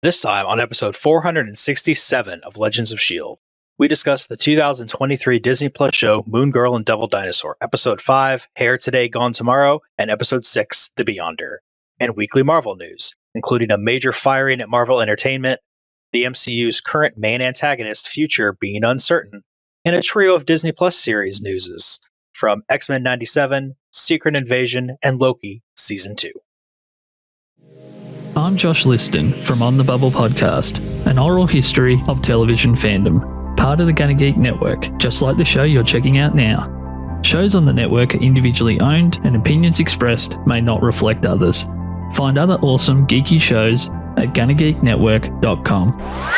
This time on episode 467 of Legends of S.H.I.E.L.D., we discuss the 2023 Disney Plus show Moon Girl and Devil Dinosaur, episode 5, Hair Today, Gone Tomorrow, and episode 6, The Beyonder, and weekly Marvel news, including a major firing at Marvel Entertainment, the MCU's current main antagonist future being uncertain, and a trio of Disney Plus series newses from X-Men 97, Secret Invasion, and Loki Season 2. I'm Josh Liston from On the Bubble podcast, an oral history of television fandom, part of the Gonna Geek network, just like the show you're checking out now. Shows on the network are individually owned, and opinions expressed may not reflect others. Find other awesome geeky shows at GonnaGeekNetwork.com.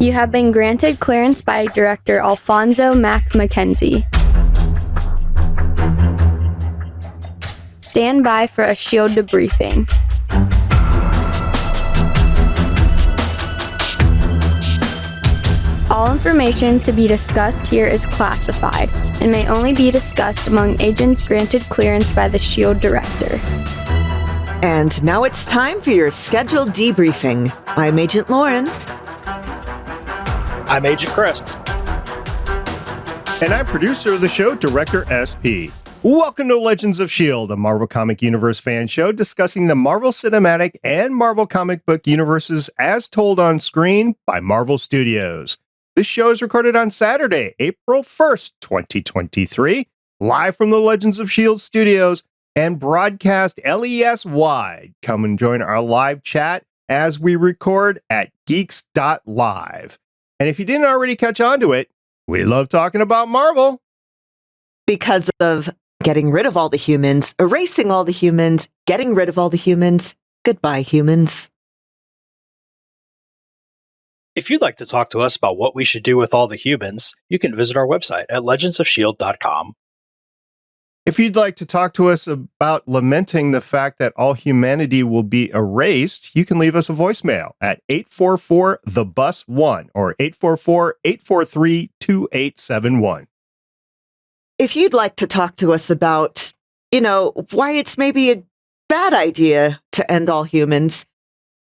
You have been granted clearance by director Alfonso Mack Mackenzie. Stand by for a S.H.I.E.L.D. debriefing. All information to be discussed here is classified and may only be discussed among agents granted clearance by the S.H.I.E.L.D. director. And now it's time for your scheduled debriefing. I'm Agent Lauren. I'm Agent Chris. And I'm producer of the show, Director SP. Welcome to Legends of S.H.I.E.L.D., a Marvel Comic Universe fan show discussing the Marvel Cinematic and Marvel Comic Book universes as told on screen by Marvel Studios. This show is recorded on Saturday, April 1st, 2023, live from the Legends of S.H.I.E.L.D. studios and broadcast LES-wide. Come and join our live chat as we record at geeks.live. And if you didn't already catch on to it, we love talking about Marvel. Because of getting rid of all the humans, erasing all the humans, getting rid of all the humans, goodbye humans. If you'd like to talk to us about what we should do with all the humans, you can visit our website at legendsofshield.com. If you'd like to talk to us about lamenting the fact that all humanity will be erased, you can leave us a voicemail at 844-THE-BUS-1 or 844-843-2871. If you'd like to talk to us about, why it's maybe a bad idea to end all humans,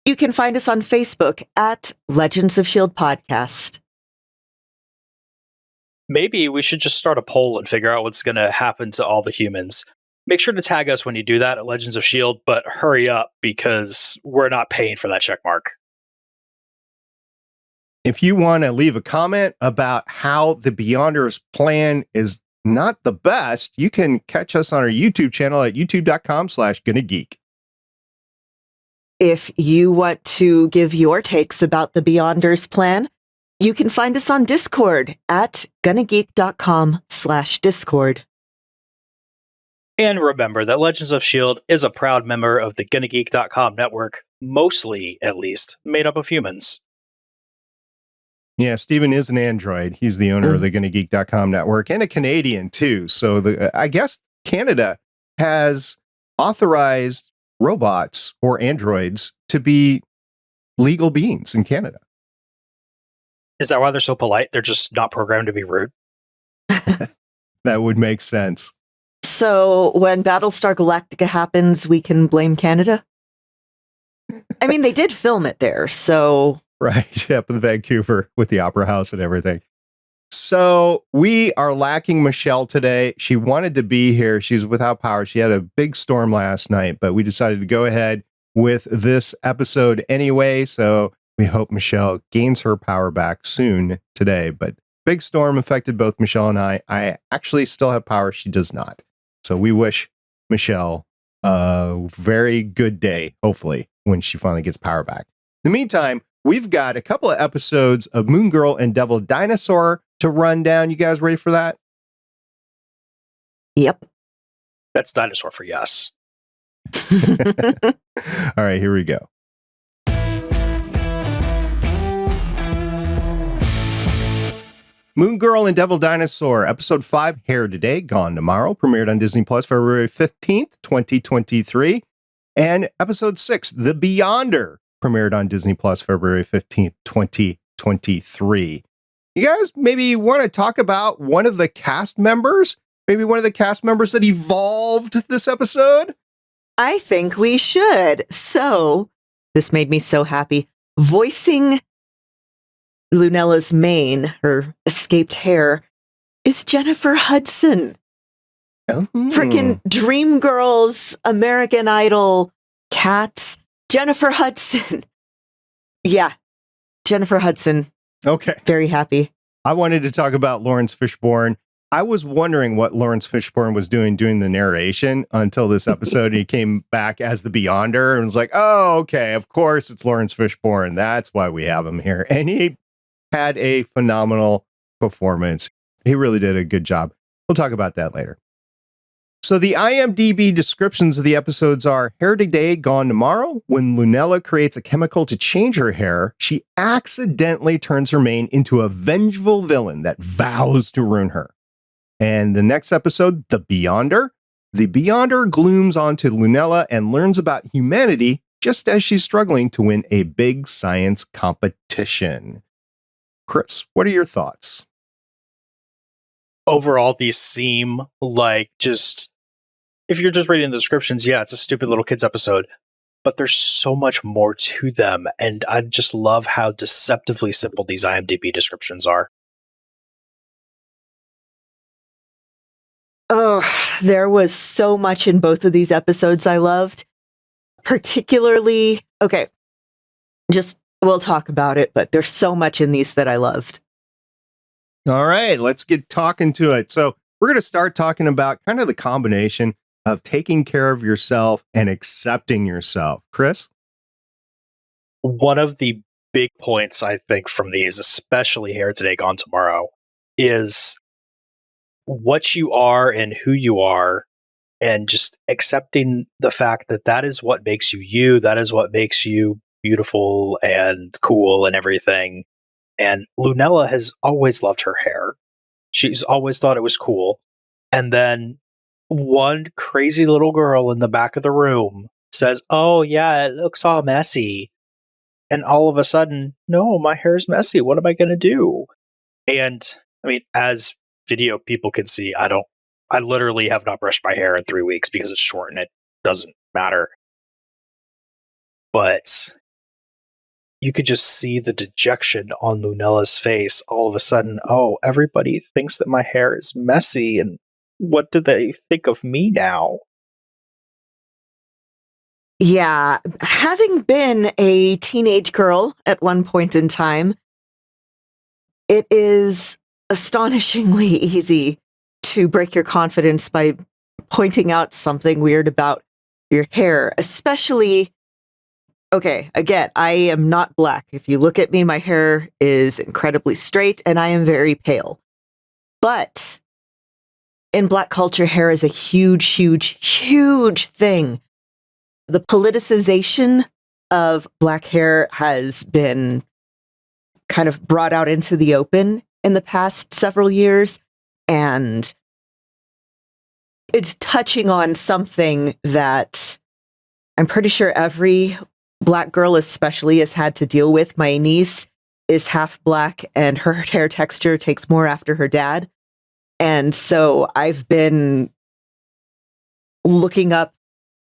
you can find us on Facebook at Legends of S.H.I.E.L.D. Podcast. Maybe we should just start a poll and figure out what's going to happen to all the humans. Make sure to tag us when you do that at Legends of S.H.I.E.L.D., but hurry up because we're not paying for that check mark. If you want to leave a comment about how the Beyonders plan is not the best, you can catch us on our YouTube channel at youtube.com/GonnaGeek. If you want to give your takes about the Beyonders plan, you can find us on Discord at GonnaGeek.com/Discord. And remember that Legends of S.H.I.E.L.D. is a proud member of the GonnaGeek.com network, mostly, at least, made up of humans. Yeah, Steven is an android. He's the owner of the GonnaGeek.com network and a Canadian, too. So I guess Canada has authorized robots or androids to be legal beings in Canada. Is that why they're so polite? They're just not programmed to be rude? That would make sense. So when Battlestar Galactica happens, we can blame Canada? I mean, they did film it there, so... Right, up in Vancouver with the Opera House and everything. So we are lacking Michelle today. She wanted to be here. She's without power. She had a big storm last night, but we decided to go ahead with this episode anyway. So we hope Michelle gains her power back soon today. But big storm affected both Michelle and I. I actually still have power. She does not. So we wish Michelle a very good day, hopefully, when she finally gets power back. In the meantime, we've got a couple of episodes of Moon Girl and Devil Dinosaur to run down. You guys ready for that? Yep. That's Dinosaur for yes. All right, here we go. Moon Girl and Devil Dinosaur, Episode 5, Hair Today, Gone Tomorrow, premiered on Disney Plus February 15th, 2023. And Episode 6, The Beyonder, premiered on Disney Plus February 15th, 2023. You guys maybe want to talk about one of the cast members? Maybe one of the cast members that evolved this episode? I think we should. So, this made me so happy. Voicing Lunella's mane, her escaped hair, is Jennifer Hudson. Oh. Frickin' Dreamgirls, American Idol, Cats, Jennifer Hudson. Yeah, Jennifer Hudson. Okay. Very happy. I wanted to talk about Laurence Fishburne. I was wondering what Laurence Fishburne was doing the narration until this episode. He came back as the Beyonder and was like, oh, okay, of course it's Laurence Fishburne. That's why we have him here. And he had a phenomenal performance. He really did a good job. We'll talk about that later. So the IMDb descriptions of the episodes are: hair today, gone tomorrow. When Lunella creates a chemical to change her hair, she accidentally turns her mane into a vengeful villain that vows to ruin her. And the next episode, The Beyonder. The Beyonder glooms onto Lunella and learns about humanity just as she's struggling to win a big science competition. Chris, what are your thoughts? Overall, these seem like just, if you're just reading the descriptions, yeah, it's a stupid little kids episode, but there's so much more to them. And I just love how deceptively simple these IMDb descriptions are. Oh, there was so much in both of these episodes I loved. Particularly, okay, just we'll talk about it, but there's so much in these that I loved. All right, let's get talking to it. So we're going to start talking about kind of the combination of taking care of yourself and accepting yourself. Chris? One of the big points, I think, from these, especially Hair Today, Gone Tomorrow, is what you are and who you are, and just accepting the fact that that is what makes you you, that is what makes you beautiful and cool and everything. And Lunella has always loved her hair. She's always thought it was cool. And then one crazy little girl in the back of the room says, oh yeah, it looks all messy. And all of a sudden, no, my hair's messy. What am I going to do? And I mean, as video people can see, I literally have not brushed my hair in 3 weeks because it's short and it doesn't matter. But you could just see the dejection on Lunella's face. All of a sudden, oh, everybody thinks that my hair is messy, and what do they think of me now? Yeah, having been a teenage girl at one point in time, it is astonishingly easy to break your confidence by pointing out something weird about your hair, especially, okay, again, I am not black. If you look at me, my hair is incredibly straight and I am very pale. But in black culture, hair is a huge, huge, huge thing. The politicization of black hair has been kind of brought out into the open in the past several years, and it's touching on something that I'm pretty sure every black girl especially has had to deal with. My niece is half black and her hair texture takes more after her dad. And so I've been looking up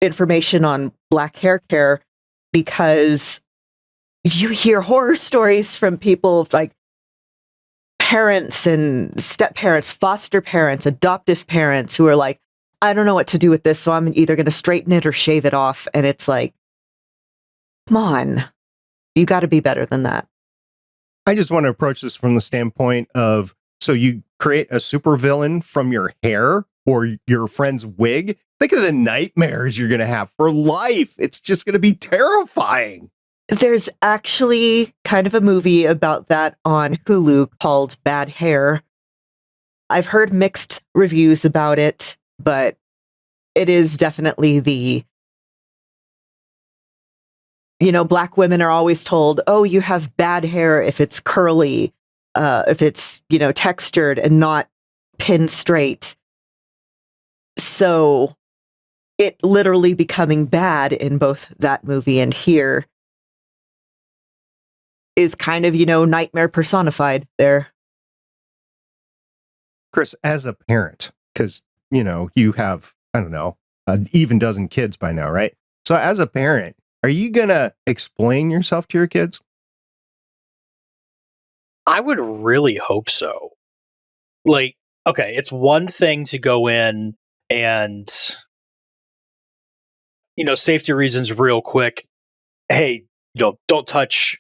information on black hair care because you hear horror stories from people like parents and step-parents, foster parents, adoptive parents who are like, I don't know what to do with this, so I'm either going to straighten it or shave it off. And it's like, come on, you got to be better than that. I just want to approach this from the standpoint of, so you create a supervillain from your hair or your friend's wig. Think of the nightmares you're going to have for life. It's just going to be terrifying. There's actually kind of a movie about that on Hulu called Bad Hair. I've heard mixed reviews about it, but it is definitely the, you know, black women are always told, oh, you have bad hair if it's curly, if it's, you know, textured and not pin straight. So it literally becoming bad in both that movie and here is kind of, you know, nightmare personified there. Chris, as a parent, because, you know, you have, I don't know, an even dozen kids by now, right? So as a parent, are you going to explain yourself to your kids? I would really hope so. Like, okay, it's one thing to go in and, safety reasons real quick. Hey, don't touch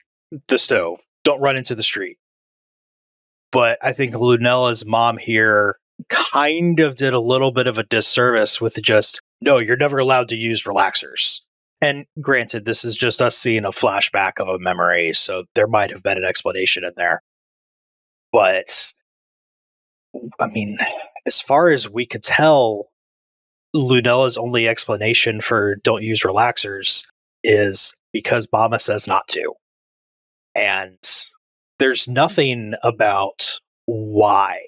the stove. Don't run into the street. But I think Lunella's mom here kind of did a little bit of a disservice with just, no, you're never allowed to use relaxers. And granted, this is just us seeing a flashback of a memory, so there might have been an explanation in there. But, I mean, as far as we could tell, Lunella's only explanation for don't use relaxers is because Mama says not to. And there's nothing about why.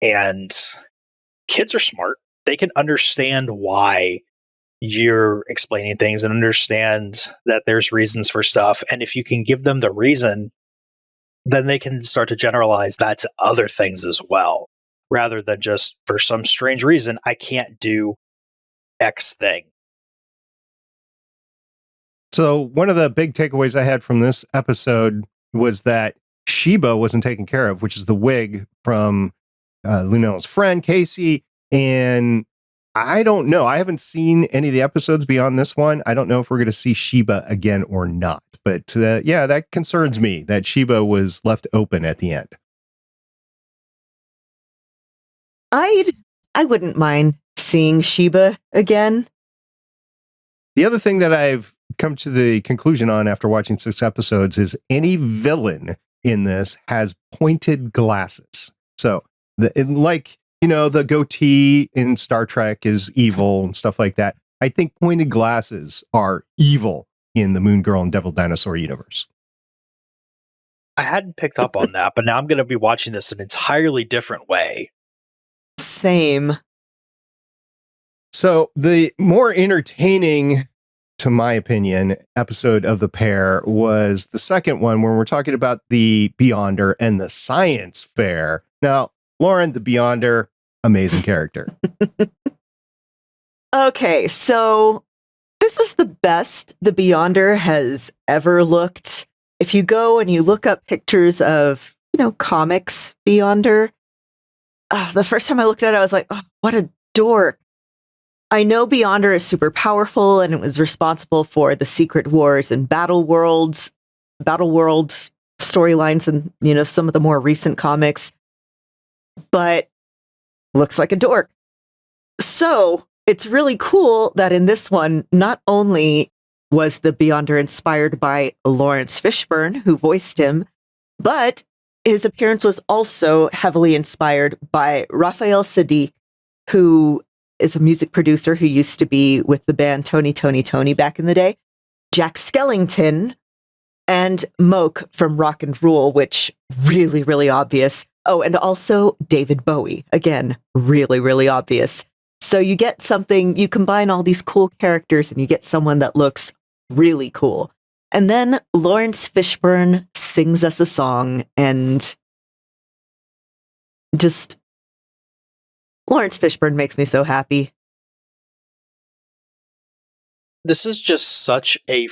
And kids are smart. They can understand why you're explaining things and understand that there's reasons for stuff. And if you can give them the reason, then they can start to generalize that to other things as well, rather than just for some strange reason, I can't do X thing. So one of the big takeaways I had from this episode was that Sheba wasn't taken care of, which is the wig from Lunella's friend, Casey. And I don't know. I haven't seen any of the episodes beyond this one. I don't know if we're going to see Sheba again or not. But yeah, that concerns me that Sheba was left open at the end. I wouldn't mind seeing Sheba again. The other thing that I've come to the conclusion on after watching 6 episodes is any villain in this has pointed glasses. So the goatee in Star Trek is evil and stuff like that. I think pointed glasses are evil in the Moon Girl and Devil Dinosaur universe. I hadn't picked up on that, but now I'm going to be watching this an entirely different way. Same. So the more entertaining, to my opinion, episode of the pair was the second one when we're talking about the Beyonder and the science fair. Now, Lauren, the Beyonder, amazing character. Okay, so this is the best the Beyonder has ever looked. If you go and you look up pictures of, comics Beyonder, the first time I looked at it, I was like, oh, what a dork. I know Beyonder is super powerful and it was responsible for the Secret Wars and Battle World storylines and, some of the more recent comics, but looks like a dork. So it's really cool that in this one, not only was the Beyonder inspired by Laurence Fishburne, who voiced him, but his appearance was also heavily inspired by Raphael Saadiq, who is a music producer who used to be with the band Tony back in the day, Jack Skellington, and Moke from Rock and Roll, which really, really obvious. Oh, and also David Bowie. Again, really, really obvious. So you get something, you combine all these cool characters and you get someone that looks really cool. And then Laurence Fishburne sings us a song and just Laurence Fishburne makes me so happy. This is just such a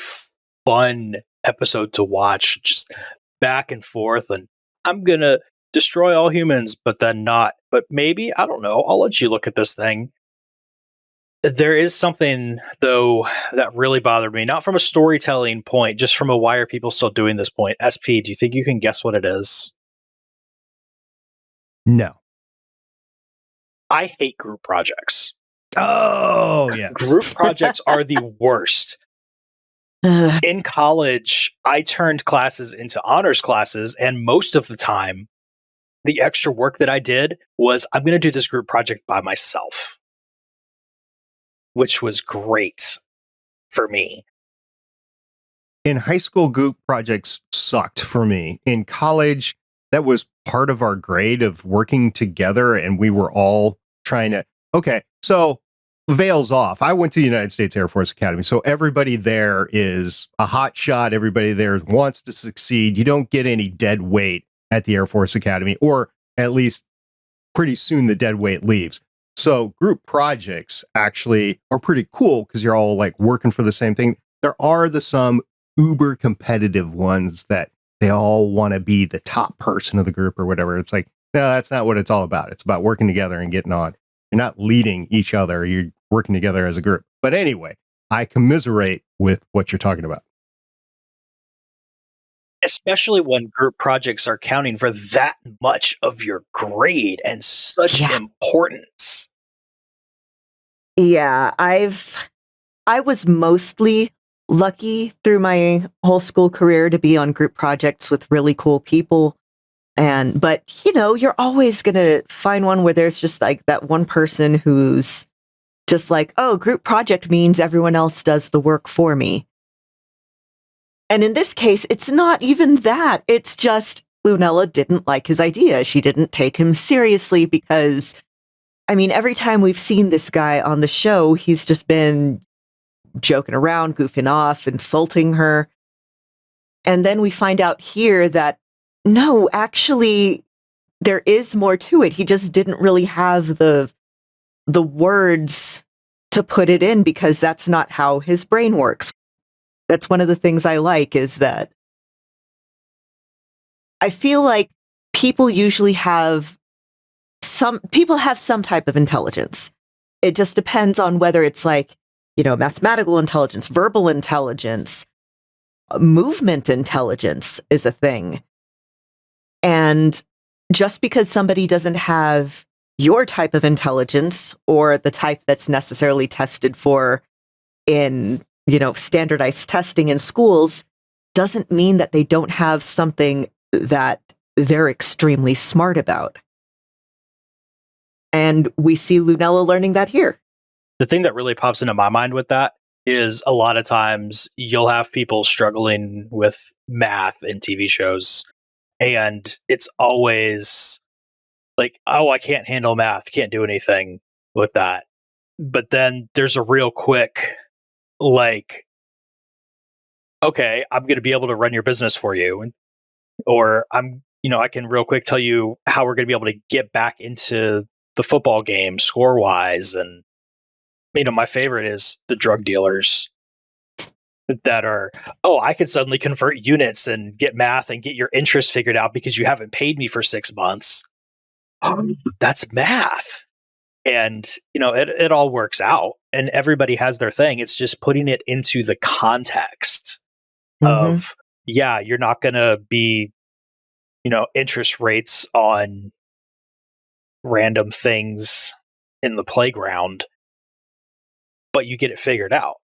fun episode to watch, just back and forth. And I'm going to destroy all humans, but then not. But maybe, I don't know. I'll let you look at this thing. There is something, though, that really bothered me. Not from a storytelling point, just from a why are people still doing this point. SP, do you think you can guess what it is? No. I hate group projects. Oh, yes. Group projects are the worst. In college, I turned classes into honors classes, and most of the time, the extra work that I did was, I'm going to do this group project by myself, which was great for me. In high school, group projects sucked for me. In college, that was part of our grade of working together, and we were all trying to, okay, so veils off. I went to the United States Air Force Academy, so everybody there is a hot shot. Everybody there wants to succeed. You don't get any dead weight at the Air Force Academy, or at least pretty soon the dead weight leaves. So group projects actually are pretty cool because you're all like working for the same thing. There are some uber competitive ones that they all want to be the top person of the group or whatever. It's like, no, that's not what it's all about. It's about working together and getting on. You're not leading each other. You're working together as a group. But anyway, I commiserate with what you're talking about. Especially when group projects are counting for that much of your grade and such importance. Yeah, I was mostly lucky through my whole school career to be on group projects with really cool people. But you're always going to find one where there's just like that one person who's just like, oh, group project means everyone else does the work for me. And in this case, it's not even that. It's just Lunella didn't like his idea. She didn't take him seriously because, I mean, every time we've seen this guy on the show, he's just been joking around, goofing off, insulting her. And then we find out here that, no, actually, there is more to it. He just didn't really have the words to put it in because that's not how his brain works. That's one of the things I like is that I feel like people usually have some type of intelligence. It just depends on whether it's like, mathematical intelligence, verbal intelligence, movement intelligence is a thing. And just because somebody doesn't have your type of intelligence or the type that's necessarily tested for in standardized testing in schools doesn't mean that they don't have something that they're extremely smart about. And we see Lunella learning that here. The thing that really pops into my mind with that is a lot of times you'll have people struggling with math in TV shows, and it's always like, oh, I can't handle math, can't do anything with that. But then there's a real quick, like, okay, I'm going to be able to run your business for you. Or I can real quick tell you how we're going to be able to get back into the football game score wise. And, my favorite is the drug dealers that are, oh, I could suddenly convert units and get math and get your interest figured out because you haven't paid me for 6 months. Oh, that's math. And, it all works out and everybody has their thing. It's just putting it into the context of, you're not going to be, interest rates on random things in the playground, but you get it figured out.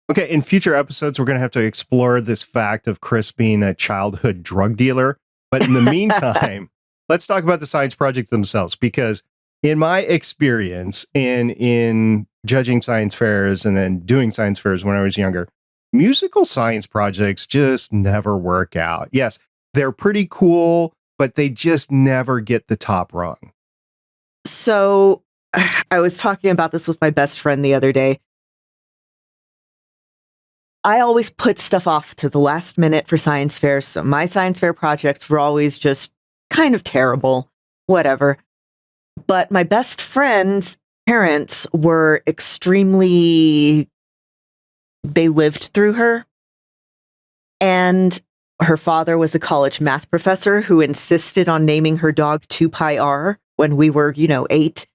Okay, in future episodes, we're going to have to explore this fact of Chris being a childhood drug dealer. But in the meantime, let's talk about the science project themselves, because in my experience in judging science fairs and then doing science fairs when I was younger, musical science projects just never work out. Yes, they're pretty cool, but they just never get the top rung. So I was talking about this with my best friend the other day. I always put stuff off to the last minute for science fairs. So my science fair projects were always just kind of terrible, whatever. But my best friend's parents were they lived through her. And her father was a college math professor who insisted on naming her dog 2πr when we were, 8.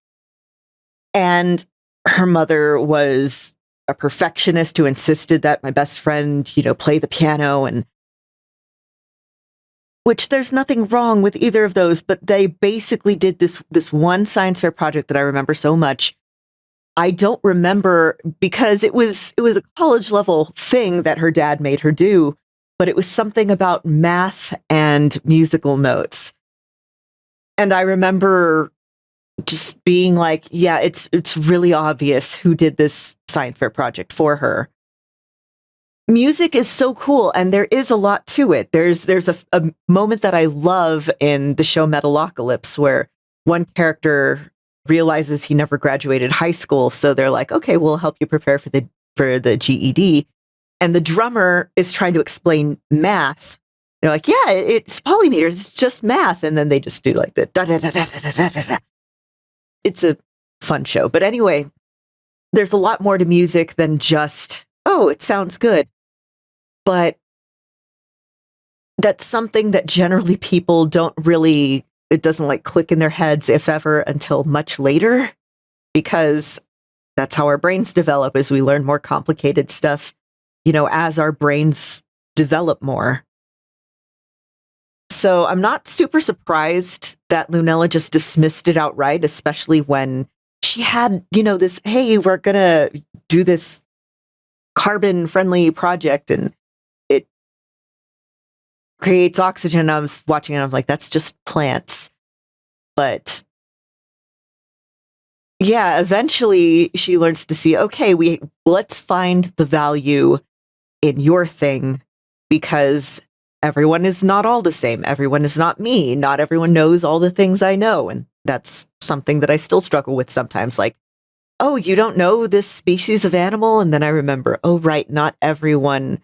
And her mother was a perfectionist who insisted that my best friend, play the piano, and which there's nothing wrong with either of those, but they basically did this one science fair project that I remember so much. I don't remember because it was a college level thing that her dad made her do, but it was something about math and musical notes. And I remember just being like, yeah, it's really obvious who did this science fair project for her. Music is so cool, and there is a lot to it. There's a moment that I love in the show Metalocalypse where one character realizes he never graduated high school, so they're like, okay, we'll help you prepare for the GED. And the drummer is trying to explain math. They're like, yeah, it's polymeters, it's just math. And then they just do like the da da da da da da da da. it's a fun show. But anyway, there's a lot more to music than just, oh, it sounds good. But that's something that generally people don't really, it doesn't like click in their heads, if ever, until much later, because that's how our brains develop as we learn more complicated stuff, as our brains develop more. So I'm not super surprised that Lunella just dismissed it outright, especially when she had, this, hey, we're going to do this carbon-friendly project and it creates oxygen. I was watching it, I'm like, that's just plants. But yeah, eventually she learns to see, okay, let's find the value in your thing, because everyone is not all the same. Everyone is not me. Not everyone knows all the things I know. And that's something that I still struggle with sometimes. Like, oh, you don't know this species of animal? And then I remember, oh, right, not everyone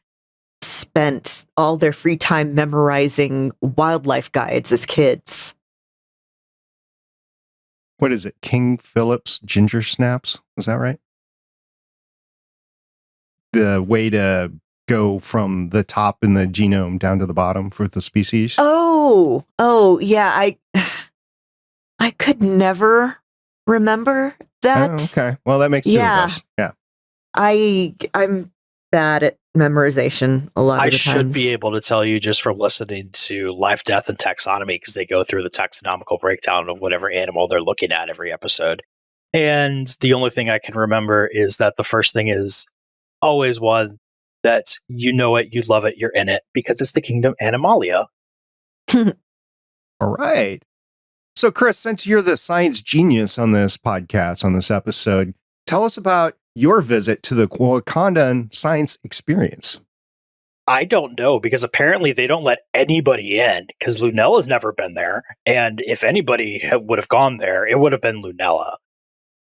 spent all their free time memorizing wildlife guides as kids. What is it? King Philip's ginger snaps? Is that right? The way to go from the top in the genome down to the bottom for the species. Oh, yeah. I could never remember that. Oh, okay. Well, that makes two of us. Yeah. I'm bad at memorization a lot of the times. I should be able to tell you just from listening to Life, Death, and Taxonomy, because they go through the taxonomical breakdown of whatever animal they're looking at every episode. And the only thing I can remember is that the first thing is always one that you know it, you love it, you're in it, because it's the kingdom Animalia. All right. So, Chris, since you're the science genius on this podcast, on this episode, tell us about your visit to the Wakandian science experience. I don't know, because apparently they don't let anybody in, because Lunella's never been there. And if anybody would have gone there, it would have been Lunella.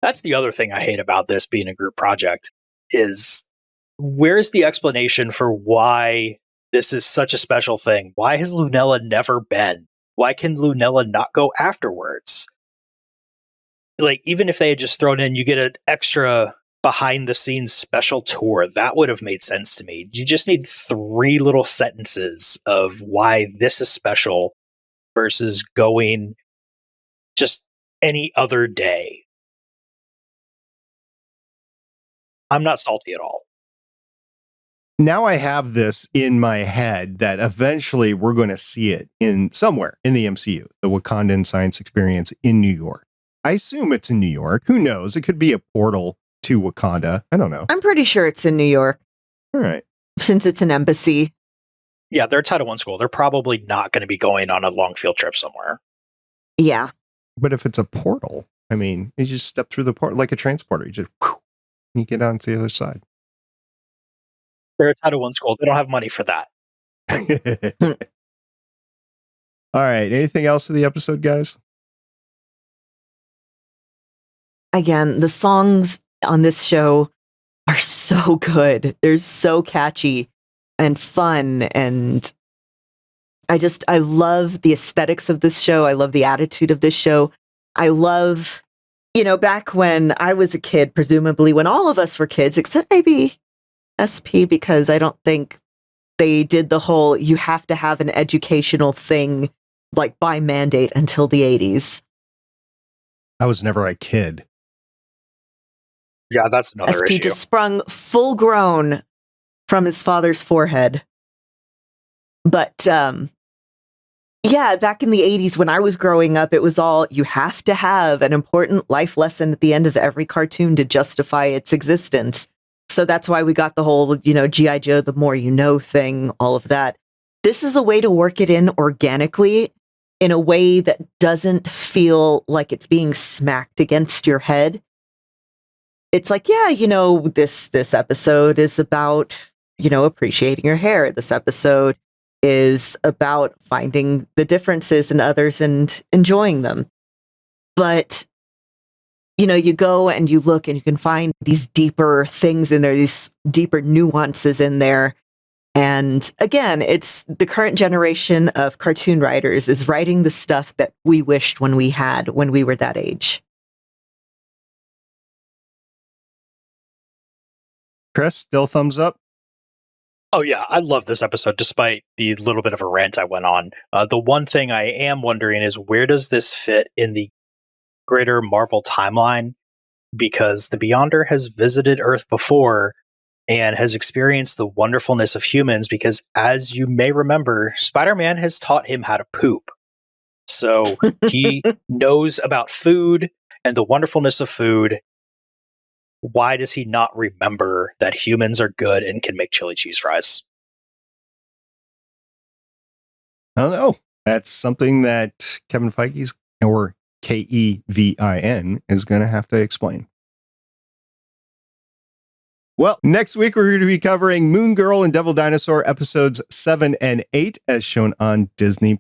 That's the other thing I hate about this being a group project, is where's the explanation for why this is such a special thing? Why has Lunella never been? Why can Lunella not go afterwards? Like, even if they had just thrown in, you get an extra behind the scenes special tour, that would have made sense to me. You just need 3 little sentences of why this is special versus going just any other day. I'm not salty at all. Now I have this in my head that eventually we're going to see it in somewhere in the MCU, the Wakandian science experience in New York. I assume it's in New York. Who knows? It could be a portal to Wakanda. I don't know. I'm pretty sure it's in New York. All right. Since it's an embassy. Yeah, they're a Title I school. They're probably not going to be going on a long field trip somewhere. Yeah. But if it's a portal, I mean, you just step through the portal like a transporter. You just, whew, you get on to the other side. They're a Title I school. They don't have money for that. All right. Anything else to the episode, guys? Again, the songs on this show are so good. They're so catchy and fun. And I love the aesthetics of this show. I love the attitude of this show. I love, back when I was a kid, presumably when all of us were kids, except maybe SP, because I don't think they did the whole, you have to have an educational thing like by mandate until the 80s. I was never a kid. Yeah, that's another SP issue. just sprung full grown from his father's forehead. But yeah, back in the 80s when I was growing up, it was all, you have to have an important life lesson at the end of every cartoon to justify its existence. So that's why we got the whole, G.I. Joe, the more you know thing, all of that. This is a way to work it in organically in a way that doesn't feel like it's being smacked against your head. It's like, yeah, this episode is about, appreciating your hair. This episode is about finding the differences in others and enjoying them. But, you go and you look and you can find these deeper things in there, these deeper nuances in there. And again, it's the current generation of cartoon writers is writing the stuff that we wished when we were that age. Chris, still thumbs up? Oh, yeah. I love this episode, despite the little bit of a rant I went on. The one thing I am wondering is, where does this fit in the greater Marvel timeline? Because the Beyonder has visited Earth before and has experienced the wonderfulness of humans, because, as you may remember, Spider-Man has taught him how to poop. So he knows about food and the wonderfulness of food. Why does he not remember that humans are good and can make chili cheese fries? I don't know. That's something that Kevin Feige's, or Kevin, is going to have to explain. Well, next week we're going to be covering Moon Girl and Devil Dinosaur episodes 7 and 8 as shown on Disney+.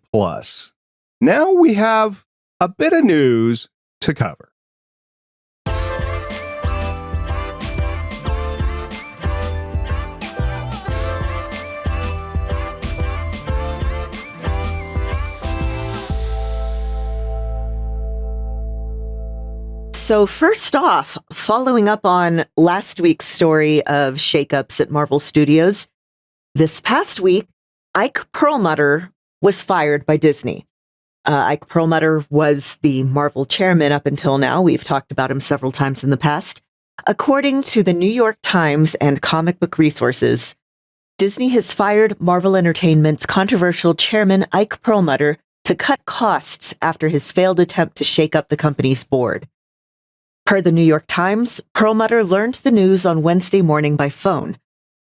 Now we have a bit of news to cover. So first off, following up on last week's story of shakeups at Marvel Studios, this past week, Ike Perlmutter was fired by Disney. Ike Perlmutter was the Marvel chairman up until now. We've talked about him several times in the past. According to the New York Times and Comic Book Resources, Disney has fired Marvel Entertainment's controversial chairman Ike Perlmutter to cut costs after his failed attempt to shake up the company's board. Per the New York Times, Perlmutter learned the news on Wednesday morning by phone.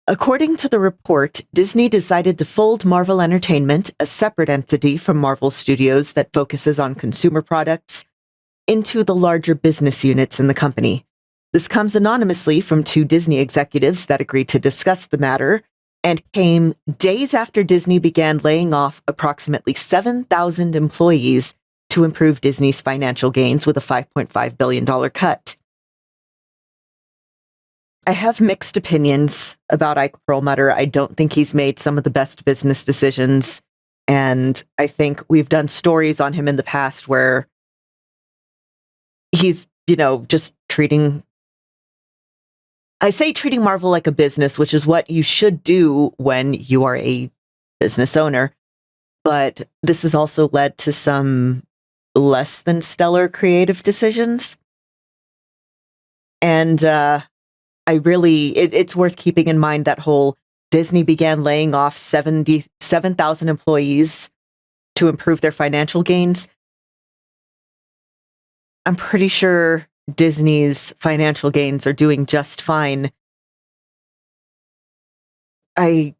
According to the report, Disney decided to fold Marvel Entertainment, a separate entity from Marvel Studios that focuses on consumer products, into the larger business units in the company. This comes anonymously from two Disney executives that agreed to discuss the matter, and came days after Disney began laying off approximately 7,000 employees to improve Disney's financial gains with a $5.5 billion cut. I have mixed opinions about Ike Perlmutter. I don't think he's made some of the best business decisions, and I think we've done stories on him in the past where he's, just treating Marvel like a business, which is what you should do when you are a business owner. But this has also led to some less than stellar creative decisions. And it's worth keeping in mind that whole Disney began laying off 7,000 employees to improve their financial gains. I'm pretty sure Disney's financial gains are doing just fine. I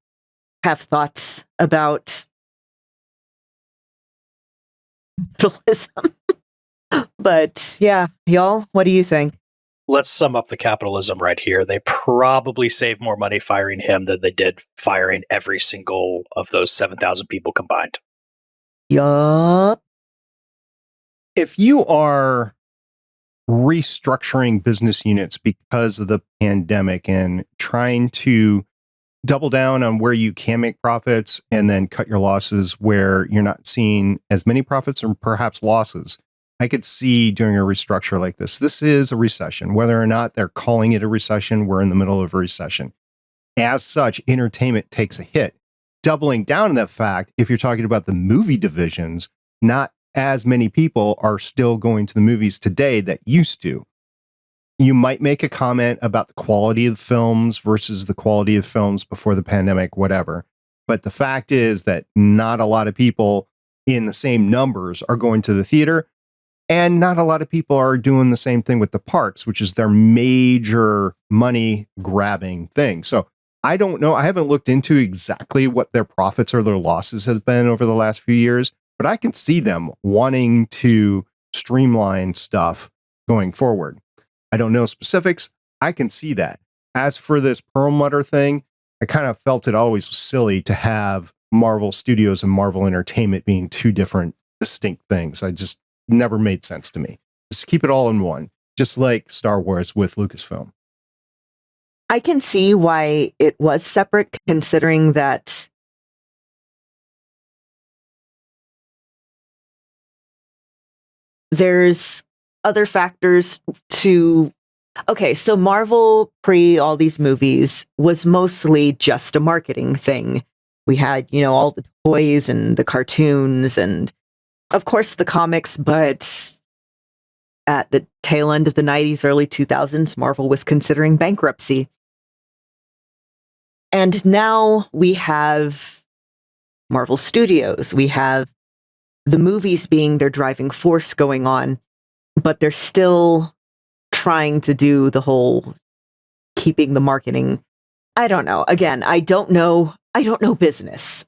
have thoughts about capitalism. But yeah, y'all, what do you think? Let's sum up the capitalism right here. They probably saved more money firing him than they did firing every single of those 7,000 people combined. Yup. If you are restructuring business units because of the pandemic and trying to double down on where you can make profits and then cut your losses where you're not seeing as many profits or perhaps losses, I could see doing a restructure like this. This is a recession. Whether or not they're calling it a recession, we're in the middle of a recession. As such, entertainment takes a hit. Doubling down on that fact, if you're talking about the movie divisions, not as many people are still going to the movies today that used to. You might make a comment about the quality of films versus the quality of films before the pandemic, whatever. But the fact is that not a lot of people in the same numbers are going to the theater. And not a lot of people are doing the same thing with the parks, which is their major money grabbing thing. So I don't know. I haven't looked into exactly what their profits or their losses have been over the last few years, but I can see them wanting to streamline stuff going forward. I don't know specifics. I can see that. As for this Perlmutter thing, I kind of felt it always was silly to have Marvel Studios and Marvel Entertainment being two different distinct things. I just never made sense to me. Just keep it all in one, just like Star Wars with Lucasfilm. I can see why it was separate, considering that there's other factors to Okay, so Marvel, pre all these movies, was mostly just a marketing thing. We had, all the toys and the cartoons and, of course, the comics, but at the tail end of the 90s, early 2000s, Marvel was considering bankruptcy. And now we have Marvel Studios. We have the movies being their driving force going on, but they're still trying to do the whole keeping the marketing. I don't know. Again, I don't know business.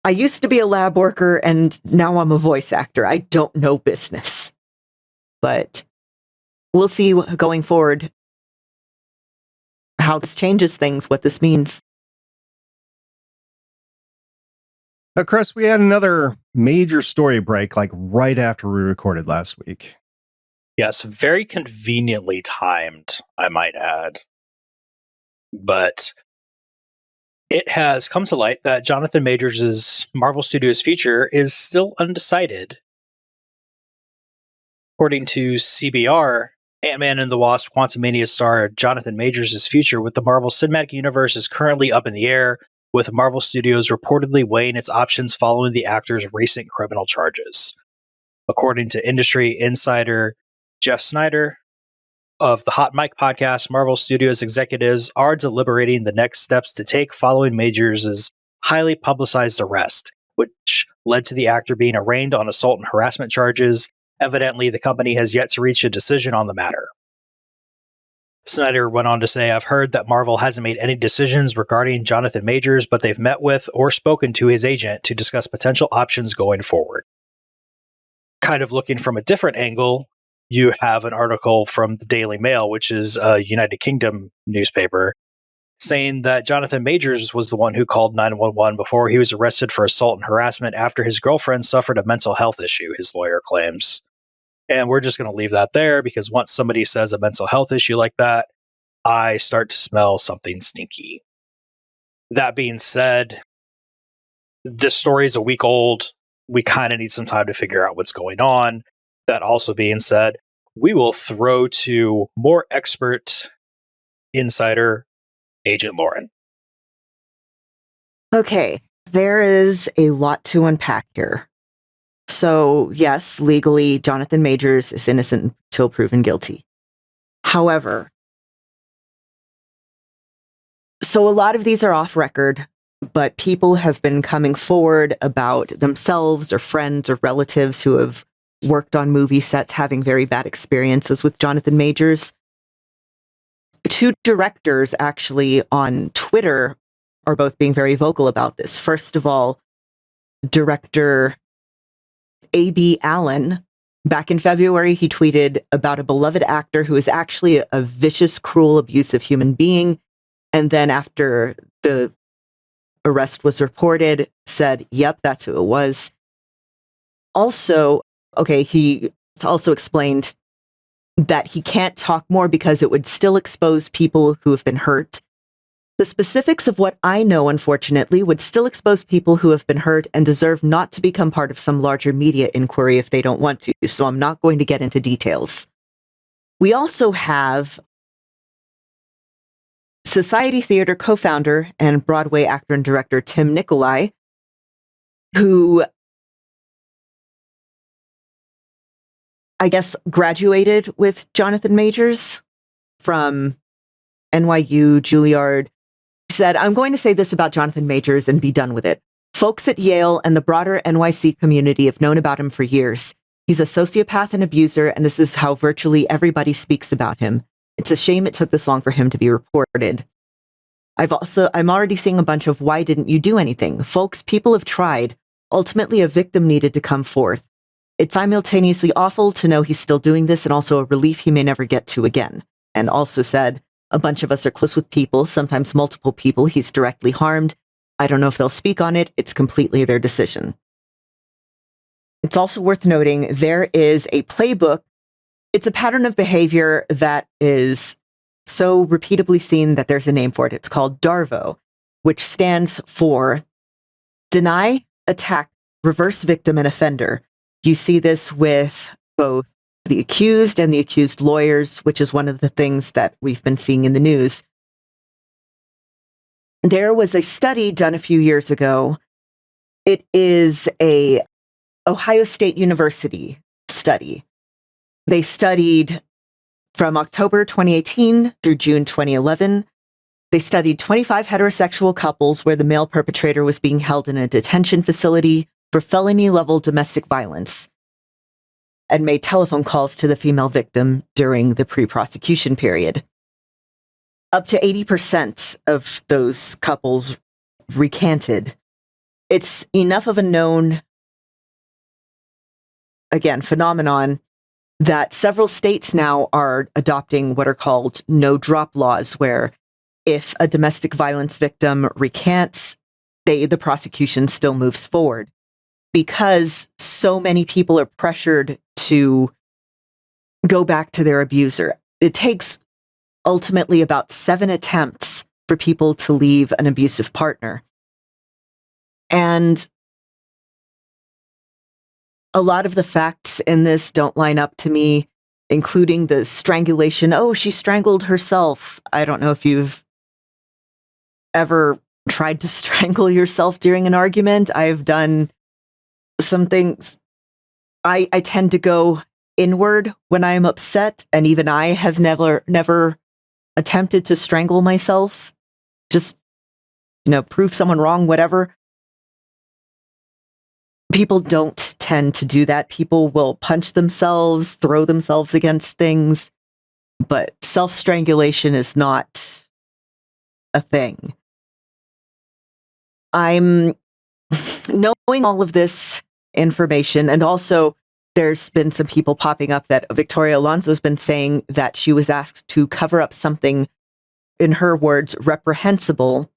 I used to be a lab worker and now I'm a voice actor. I don't know business. But we'll see going forward how this changes things, what this means. Chris, we had another major story break like right after we recorded last week. Yes, very conveniently timed, I might add. But it has come to light that Jonathan Majors' Marvel Studios future is still undecided. According to CBR, Ant-Man and the Wasp Quantumania star Jonathan Majors' future with the Marvel Cinematic Universe is currently up in the air, with Marvel Studios reportedly weighing its options following the actor's recent criminal charges. According to industry insider Jeff Snyder of the Hot Mic podcast, Marvel Studios executives are deliberating the next steps to take following Majors' highly publicized arrest, which led to the actor being arraigned on assault and harassment charges. Evidently, the company has yet to reach a decision on the matter. Snyder went on to say, I've heard that Marvel hasn't made any decisions regarding Jonathan Majors, but they've met with or spoken to his agent to discuss potential options going forward. Kind of looking from a different angle, you have an article from the Daily Mail, which is a United Kingdom newspaper, saying that Jonathan Majors was the one who called 911 before he was arrested for assault and harassment after his girlfriend suffered a mental health issue, his lawyer claims. And we're just going to leave that there because once somebody says a mental health issue like that, I start to smell something sneaky. That being said, this story is a week old. We kind of need some time to figure out what's going on. That also being said, we will throw to more expert insider, Agent Lauren. Okay, there is a lot to unpack here. So, yes, legally, Jonathan Majors is innocent until proven guilty. However, so a lot of these are off record, but people have been coming forward about themselves or friends or relatives who have worked on movie sets having very bad experiences with Jonathan Majors. Two directors actually on Twitter are both being very vocal about this. First of all, director A.B. Allen, back in February, he tweeted about a beloved actor who is actually a vicious, cruel, abusive human being. And then after the arrest was reported, said, yep, that's who it was. Also, he also explained that he can't talk more because it would still expose people who have been hurt. The specifics of what I know, unfortunately, would still expose people who have been hurt and deserve not to become part of some larger media inquiry if they don't want to, so I'm not going to get into details. We also have Society Theater co-founder and Broadway actor and director Tim Nicolai, who I guess graduated with Jonathan Majors from NYU, Juilliard. Said, I'm going to say this about Jonathan Majors and be done with it. Folks at Yale and the broader NYC community have known about him for years. He's a sociopath and abuser, and this is how virtually everybody speaks about him. It's a shame it took this long for him to be reported. I'm already seeing a bunch of why didn't you do anything? Folks, people have tried. Ultimately, a victim needed to come forth. It's simultaneously awful to know he's still doing this and also a relief he may never get to again. And also said, a bunch of us are close with people, sometimes multiple people he's directly harmed. I don't know if they'll speak on it. It's completely their decision. It's also worth noting there is a playbook. It's a pattern of behavior that is so repeatedly seen that there's a name for it. It's called DARVO, which stands for Deny, Attack, Reverse Victim, and Offender. You see this with both the accused and the accused lawyers, which is one of the things that we've been seeing in the news. There was a study done a few years ago. It is a Ohio State University study. They studied from October 2018 through June 2011. They studied 25 heterosexual couples where the male perpetrator was being held in a detention facility for felony-level domestic violence and made telephone calls to the female victim during the pre-prosecution period. Up to 80% of those couples recanted. It's enough of a known, again, phenomenon that several states now are adopting what are called no-drop laws, where if a domestic violence victim recants, the prosecution still moves forward. Because so many people are pressured to go back to their abuser. It takes ultimately about 7 attempts for people to leave an abusive partner. And a lot of the facts in this don't line up to me, including the strangulation. Oh, she strangled herself. I don't know if you've ever tried to strangle yourself during an argument. I've done some things. I tend to go inward when I'm upset, and even I have never attempted to strangle myself. Just, prove someone wrong, whatever. People don't tend to do that. People will punch themselves, throw themselves against things, but self-strangulation is not a thing. I'm knowing all of this information, and also there's been some people popping up that Victoria Alonso's been saying that she was asked to cover up something, in her words, reprehensible,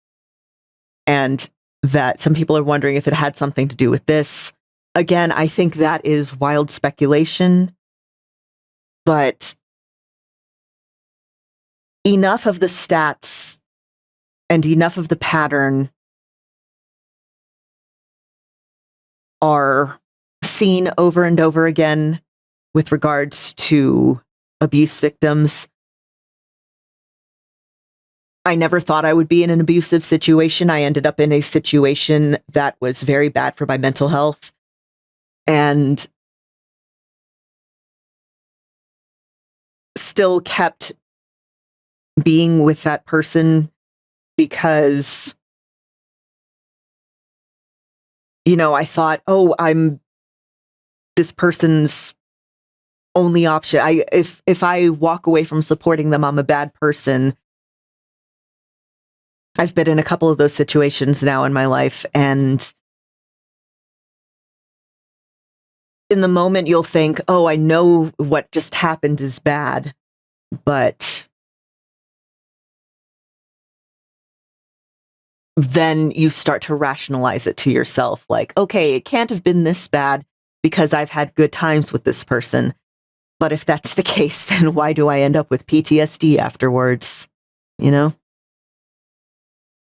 and that some people are wondering if it had something to do with this. Again, I think that is wild speculation, but enough of the stats and enough of the pattern are seen over and over again with regards to abuse victims. I never thought I would be in an abusive situation. I ended up in a situation that was very bad for my mental health. And still kept being with that person because, I thought, I'm this person's only option. If I walk away from supporting them, I'm a bad person. I've been in a couple of those situations now in my life, and in the moment you'll think, I know what just happened is bad, but then you start to rationalize it to yourself, like, okay, it can't have been this bad because I've had good times with this person. But if that's the case, then why do I end up with PTSD afterwards?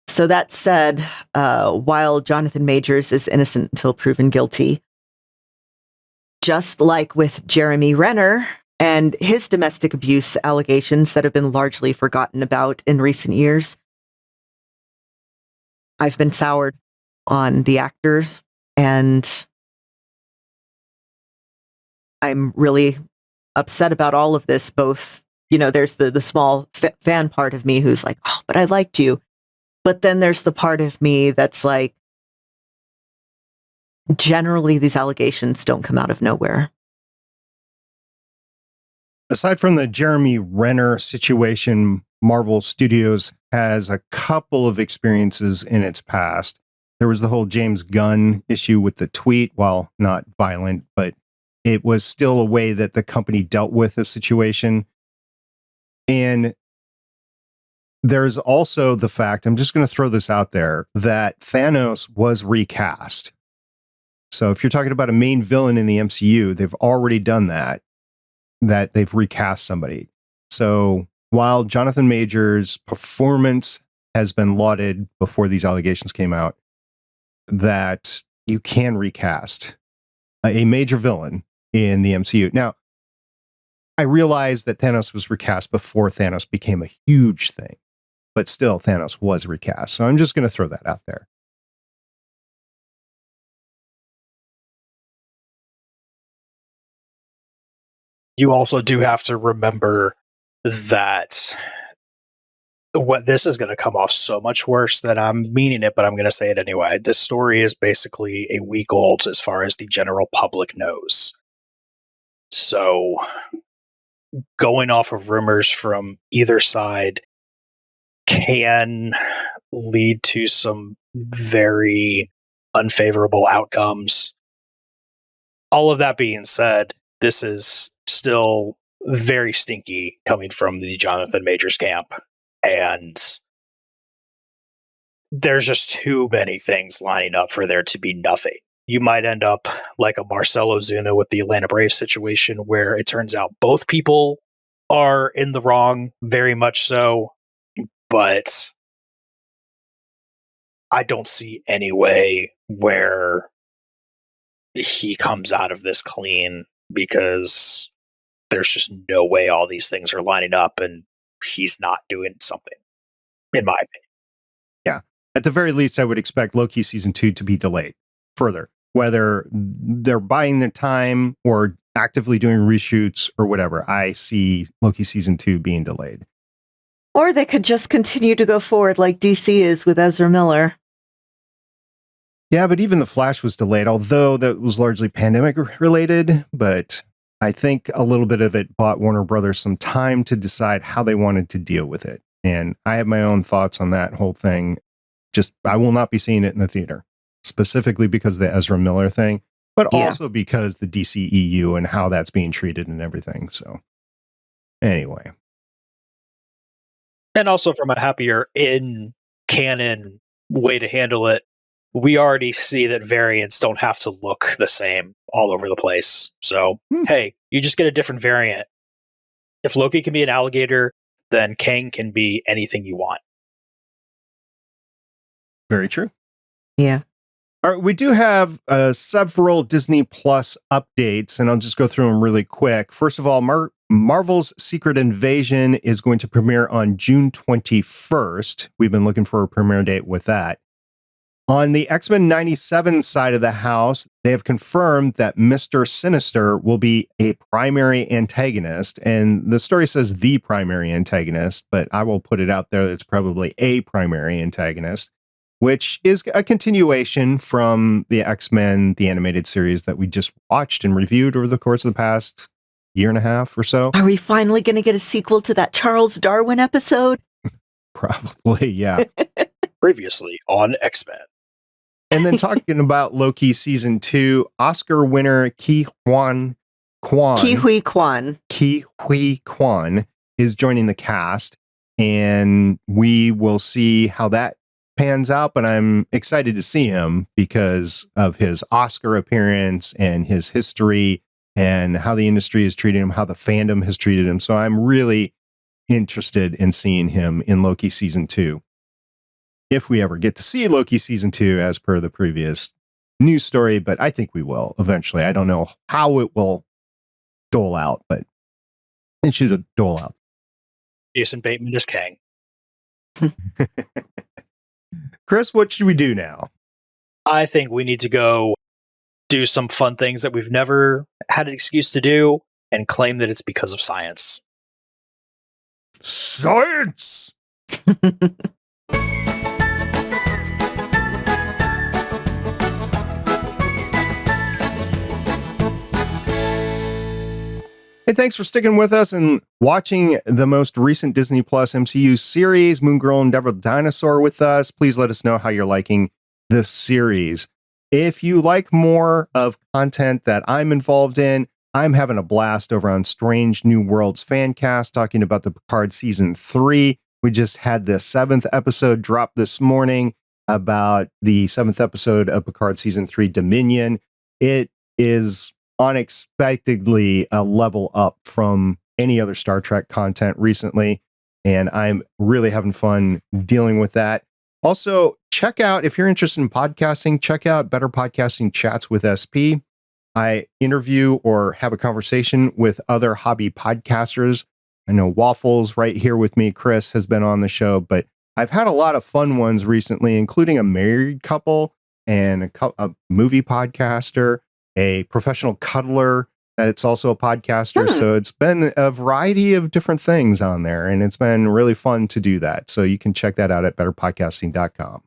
So that said, while Jonathan Majors is innocent until proven guilty, just like with Jeremy Renner and his domestic abuse allegations that have been largely forgotten about in recent years, I've been soured on the actors, and I'm really upset about all of this. Both, there's the small fan part of me who's like, but I liked you. But then there's the part of me that's like, generally these allegations don't come out of nowhere. Aside from the Jeremy Renner situation, Marvel Studios has a couple of experiences in its past. There was the whole James Gunn issue with the tweet, while not violent, but it was still a way that the company dealt with the situation. And there's also the fact, I'm just going to throw this out there, that Thanos was recast. So if you're talking about a main villain in the MCU, they've already done that they've recast somebody. So while Jonathan Majors' performance has been lauded before these allegations came out, that you can recast a major villain in the MCU. Now, I realized that Thanos was recast before Thanos became a huge thing, but still Thanos was recast. So I'm just going to throw that out there. You also do have to remember that what this is going to come off so much worse than I'm meaning it, but I'm going to say it anyway. This story is basically a week old as far as the general public knows. So going off of rumors from either side can lead to some very unfavorable outcomes. All of that being said, this is still very stinky coming from the Jonathan Majors camp. And there's just too many things lining up for there to be nothing. You might end up like a Marcelo Zuna with the Atlanta Braves situation, where it turns out both people are in the wrong, very much so. But I don't see any way where he comes out of this clean, because there's just no way all these things are lining up and he's not doing something, in my opinion. Yeah. At the very least, I would expect Loki season 2 to be delayed further, whether they're buying their time or actively doing reshoots or whatever. I see Loki season 2 being delayed. Or they could just continue to go forward like DC is with Ezra Miller. Yeah, but even The Flash was delayed, although that was largely pandemic related. But I think a little bit of it bought Warner Brothers some time to decide how they wanted to deal with it. And I have my own thoughts on that whole thing. Just, I will not be seeing it in the theater, specifically because of the Ezra Miller thing, but also because the DCEU and how that's being treated and everything. So anyway. And also from a happier in canon way to handle it, we already see that variants don't have to look the same all over the place. So, hey, you just get a different variant. If Loki can be an alligator, then Kang can be anything you want. Very true. Yeah. All right, we do have several Disney Plus updates, and I'll just go through them really quick. First of all, Marvel's Secret Invasion is going to premiere on June 21st. We've been looking for a premiere date with that. On the X-Men 97 side of the house, they have confirmed that Mr. Sinister will be a primary antagonist. And the story says the primary antagonist, but I will put it out there that it's probably a primary antagonist, which is a continuation from the X-Men, the animated series that we just watched and reviewed over the course of the past year and a half or so. Are we finally going to get a sequel to that Charles Darwin episode? Probably, yeah. Previously on X-Men. And then talking about Loki season 2, Oscar winner Ke Huy Quan is joining the cast, and we will see how that pans out. But I'm excited to see him because of his Oscar appearance and his history and how the industry has treated him, how the fandom has treated him. So I'm really interested in seeing him in Loki season 2. If we ever get to see Loki season 2 as per the previous news story, but I think we will eventually. I don't know how it will dole out, but it should dole out. Jason Bateman is Kang. Chris, what should we do now? I think we need to go do some fun things that we've never had an excuse to do and claim that it's because of science. Science! Hey, thanks for sticking with us and watching the most recent Disney Plus MCU series, Moon Girl and Devil Dinosaur, with us. Please let us know how you're liking this series. If you like more of content that I'm involved in, I'm having a blast over on Strange New Worlds Fancast, talking about the Picard Season 3. We just had the 7th episode drop this morning about the 7th episode of Picard Season 3, Dominion. It is unexpectedly a level up from any other Star Trek content recently, and I'm really having fun dealing with that. Also, check out, if you're interested in podcasting, check out Better Podcasting Chats with SP. I interview or have a conversation with other hobby podcasters. I know Waffles right here with me, Chris, has been on the show, but I've had a lot of fun ones recently, including a married couple and a movie podcaster, a professional cuddler that it's also a podcaster. So it's been a variety of different things on there, and it's been really fun to do that. So you can check that out at betterpodcasting.com.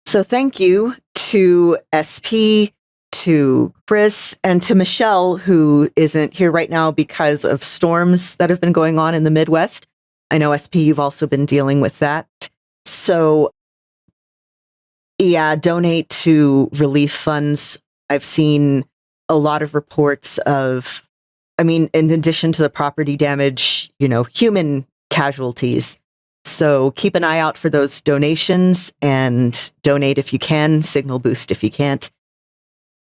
So thank you to SP, to Chris, and to Michelle, who isn't here right now because of storms that have been going on in the Midwest. I know SP, you've also been dealing with that. So yeah, donate to relief funds. I've seen a lot of reports of, in addition to the property damage, human casualties. So keep an eye out for those donations and donate if you can, signal boost if you can't.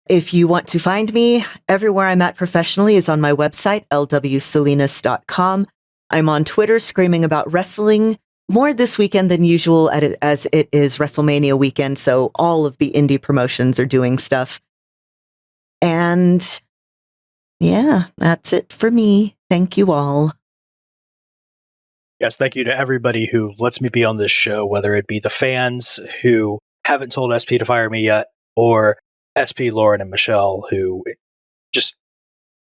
If you want to find me, everywhere I'm at professionally is on my website, lwsalinas.com. I'm on Twitter screaming about wrestling more this weekend than usual as it is WrestleMania weekend, so all of the indie promotions are doing stuff. And yeah, that's it for me. Thank you all. Yes, thank you to everybody who lets me be on this show, whether it be the fans who haven't told SP to fire me yet, or SP, Lauren, and Michelle, who just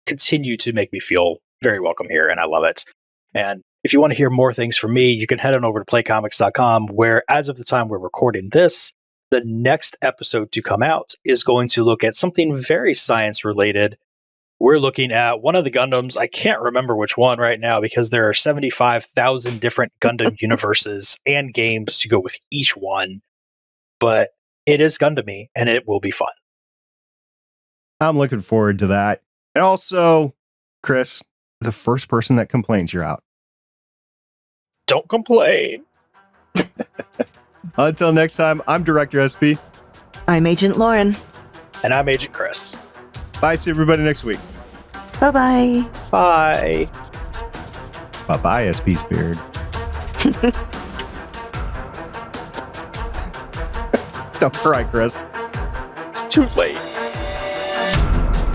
continue to make me feel very welcome here, and I love it. And if you want to hear more things from me, you can head on over to playcomics.com, where as of the time we're recording this, the next episode to come out is going to look at something very science related. We're looking at one of the Gundams. I can't remember which one right now because there are 75,000 different Gundam universes and games to go with each one. But it is Gundam-y, and it will be fun. I'm looking forward to that. And also, Chris, the first person that complains, you're out. Don't complain. Until next time, I'm Director SP. I'm Agent Lauren. And I'm Agent Chris. Bye. See everybody next week. Bye-bye. Bye. Bye-bye, SP Spirit. Don't cry, Chris. It's too late.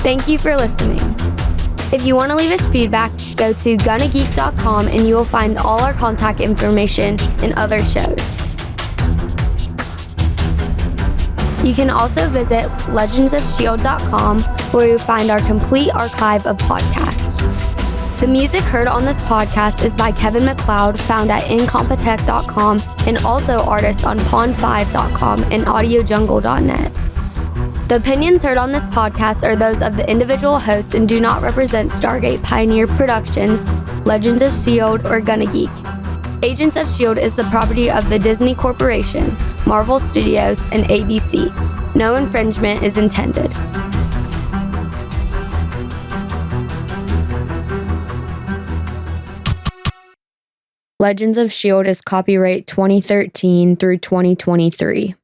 Thank you for listening. If you want to leave us feedback, go to gonnageek.com and you will find all our contact information and other shows. You can also visit legendsofshield.com, where you'll find our complete archive of podcasts. The music heard on this podcast is by Kevin MacLeod, found at incompetech.com, and also artists on pond5.com and audiojungle.net. The opinions heard on this podcast are those of the individual hosts and do not represent Stargate Pioneer Productions, Legends of S.H.I.E.L.D, or Gonna Geek. Agents of S.H.I.E.L.D. is the property of the Disney Corporation, Marvel Studios, and ABC. No infringement is intended. Legends of S.H.I.E.L.D. is copyright 2013 through 2023.